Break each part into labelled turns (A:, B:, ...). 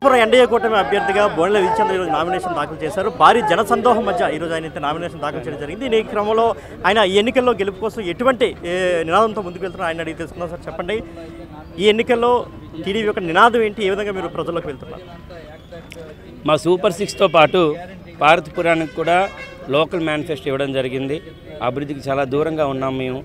A: Parvathipuram NDA కూటమి అభ్యర్థిగా బోనెల విజయచంద్ర ఈరోజు నామినేషన్ దాఖలు చేశారు. భారీ జనసందోహం మధ్య ఈరోజు ఆయన అయితే నామినేషన్ దాఖలు చేయడం జరిగింది. ఈ క్రమంలో ఆయన ఈ ఎన్నికల్లో గెలుపు కోసం ఎటువంటి నినాదంతో ముందుకు వెళ్తున్నారు ఆయన అడిగి తెలుసుకున్నాం. సార్ చెప్పండి, ఈ ఎన్నికల్లో టీడీపీ యొక్క నినాదం ఏంటి, ఏ విధంగా మీరు ప్రజల్లోకి వెళ్తున్నారు?
B: మా సూపర్ 6తో పాటు పార్వతీపురానికి కూడా లోకల్ మేనిఫెస్టో ఇవ్వడం జరిగింది. అభివృద్ధికి చాలా దూరంగా ఉన్నాం మేము.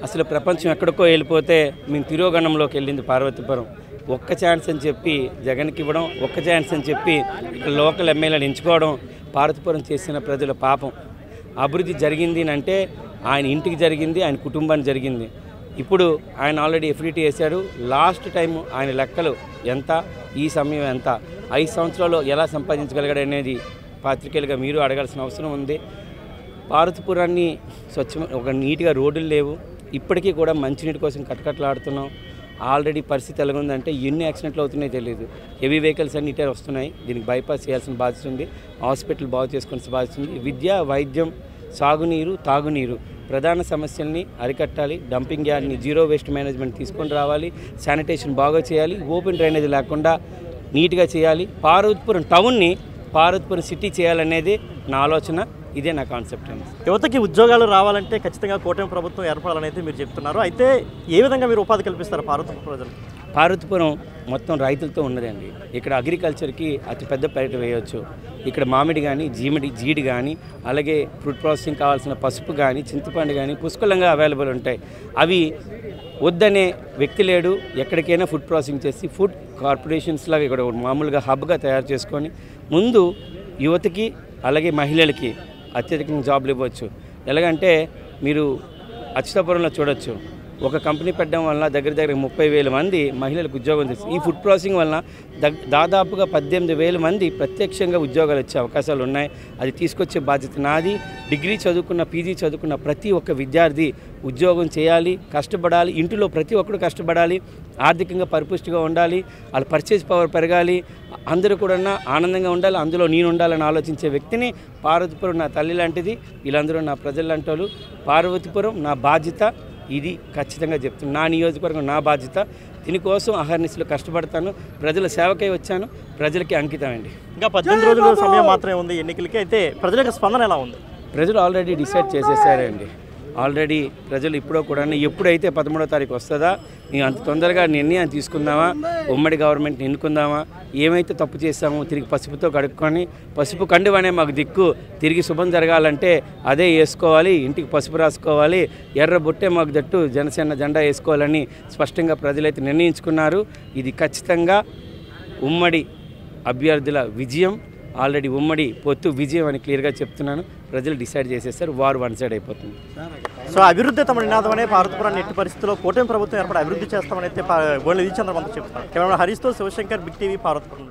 B: అసలు ప్రపంచం ఎక్కడికో వెళ్ళిపోతే మేము తిరోగణంలోకి వెళ్ళింది పార్వతీపురం. ఒక్క ఛాన్స్ అని చెప్పి జగన్కి ఇవ్వడం, ఒక్క ఛాన్స్ అని చెప్పి ఇక్కడ లోకల్ ఎమ్మెల్యేలను ఎంచుకోవడం పార్వతీపురం చేసిన ప్రజల పాపం. అభివృద్ధి జరిగింది అంటే ఆయన ఇంటికి జరిగింది, ఆయన కుటుంబానికి జరిగింది. ఇప్పుడు ఆయన ఆల్రెడీ ఎఫ్డిటీ వేశాడు. లాస్ట్ టైం ఆయన లెక్కలు ఎంత, ఈ సమయం ఎంత, 5 సంవత్సరాల్లో ఎలా సంపాదించగలిగాడు అనేది పాత్రికేయులుగా మీరు అడగాల్సిన అవసరం ఉంది. పార్వతీపురాన్ని ఒక నీట్గా రోడ్లు లేవు. ఇప్పటికీ కూడా మంచినీటి కోసం కటకట్లాడుతున్నాం. ఆల్రెడీ పరిస్థితి ఎలాగుందంటే ఎన్ని యాక్సిడెంట్లు అవుతున్నాయో తెలియదు. హెవీ వెహికల్స్ అన్ని ఇటే వస్తున్నాయి. దీనికి బైపాస్ చేయాల్సిన బాధ్యత ఉంది. హాస్పిటల్ బాగు చేసుకోవాల్సిన బాధ్యత ఉంది. విద్య, వైద్యం, సాగునీరు, తాగునీరు ప్రధాన సమస్యల్ని అరికట్టాలి. డంపింగ్ యార్డ్ని జీరో వేస్ట్ మేనేజ్మెంట్ తీసుకొని రావాలి. శానిటేషన్ బాగా చేయాలి. ఓపెన్ డ్రైనేజ్ లేకుండా నీట్గా చేయాలి. పార్వతీపురం టౌన్ని పార్వతీపురం సిటీ చేయాలనేది నా ఆలోచన. ఇదే నా కాన్సెప్ట్ అండి.
A: యువతకి ఉద్యోగాలు రావాలంటే ఖచ్చితంగా కూటమి ప్రభుత్వం ఏర్పడాలని అయితే మీరు చెప్తున్నారు. అయితే ఏ విధంగా మీరు ఉపాధి కల్పిస్తారు పార్వతీపురం ప్రజలు?
B: పార్వతీపురం మొత్తం రైతులతో ఉన్నదండి. ఇక్కడ అగ్రికల్చర్కి అతిపెద్ద పర్యటన వేయవచ్చు. ఇక్కడ మామిడి కానీ, జీడి కానీ, అలాగే ఫ్రూట్ ప్రాసెసింగ్ కావాల్సిన పసుపు కానీ, చింతపండు కానీ పుష్కలంగా అవైలబుల్ ఉంటాయి. అవి వద్దనే వ్యక్తి లేడు. ఎక్కడికైనా ఫుడ్ ప్రాసెసింగ్ చేసి ఫుడ్ కార్పొరేషన్స్ లాగా ఇక్కడ మామూలుగా హబ్గా తయారు చేసుకొని ముందు యువతకి అలాగే మహిళలకి అత్యధికంగా జాబ్లు ఇవ్వచ్చు. ఎలాగంటే మీరు అచ్యుతాపురంలో చూడొచ్చు. ఒక కంపెనీ పెట్టడం వల్ల దగ్గర 30,000 మంది మహిళలకు ఉద్యోగం తెచ్చింది. ఈ ఫుడ్ ప్రాసెసింగ్ వలన దాదాపుగా 18,000 మంది ప్రత్యక్షంగా ఉద్యోగాలు వచ్చే అవకాశాలు ఉన్నాయి. అది తీసుకొచ్చే బాధ్యత నాది. డిగ్రీ చదువుకున్న, పీజీ చదువుకున్న ప్రతి ఒక్క విద్యార్థి ఉద్యోగం చేయాలి, కష్టపడాలి. ఇంటిలో ప్రతి ఒక్కరు కష్టపడాలి, ఆర్థికంగా పరిపుష్టిగా ఉండాలి, వాళ్ళ పర్చేజ్ పవర్ పెరగాలి, అందరూ కూడా ఆనందంగా ఉండాలి, అందులో నేను ఉండాలని ఆలోచించే వ్యక్తిని పార్వతీపురం నా తల్లి లాంటిది, వీళ్ళందరూ నా ప్రజలు లాంటి వాళ్ళు. పార్వతీపురం నా బాధ్యత. ఇది ఖచ్చితంగా చెప్తున్నాను. నా నియోజకవర్గం నా బాధ్యత. దీనికోసం అహర్నిశలు కష్టపడతాను. ప్రజల సేవకై వచ్చాను. ప్రజలకి అంకితం అండి.
A: ఇంకా 18 రోజుల సమయం మాత్రమే ఉంది ఎన్నికలకి. అయితే ప్రజల యొక్క స్పందన ఎలా ఉంది?
B: ప్రజలు ఆల్రెడీ డిసైడ్ చేసేసారండి. ఆల్రెడీ ప్రజలు ఇప్పుడో కూడా ఎప్పుడైతే 13వ తారీఖు వస్తుందా, మేము అంత తొందరగా నిర్ణయం తీసుకుందామా, ఉమ్మడి గవర్నమెంట్ని ఎన్నుకుందామా, ఏమైతే తప్పు చేస్తామో తిరిగి పసుపుతో కడుక్కొని, పసుపు కండువనే మాకు దిక్కు, తిరిగి శుభం జరగాలంటే అదే వేసుకోవాలి, ఇంటికి పసుపు రాసుకోవాలి, ఎర్ర బొట్టే మాకు దట్టు జనసేన జెండా వేసుకోవాలని స్పష్టంగా ప్రజలైతే నిర్ణయించుకున్నారు. ఇది ఖచ్చితంగా ఉమ్మడి అభ్యర్థుల విజయం. ఆల్రెడీ ఉమ్మడి పొత్తు విజయం అని క్లియర్గా చెప్తున్నాను. ప్రజలు డిసైడ్ చేసేస్తారు. వారు వన్ సైడ్ అయిపోతుంది.
A: సో అభివృద్ధి తమ నినాదం అనే పార్వతీపురాన్ని ఎట్టి పరిస్థితుల్లో కూటమి ప్రభుత్వం ఏర్పడి అభివృద్ధి చేస్తామని అయితే బోనెల విజయచంద్ర చెప్తున్నారు. కేవలం హరీష్తో శివశంకర్, బిగ్ టీవీ, పార్వతీపురం.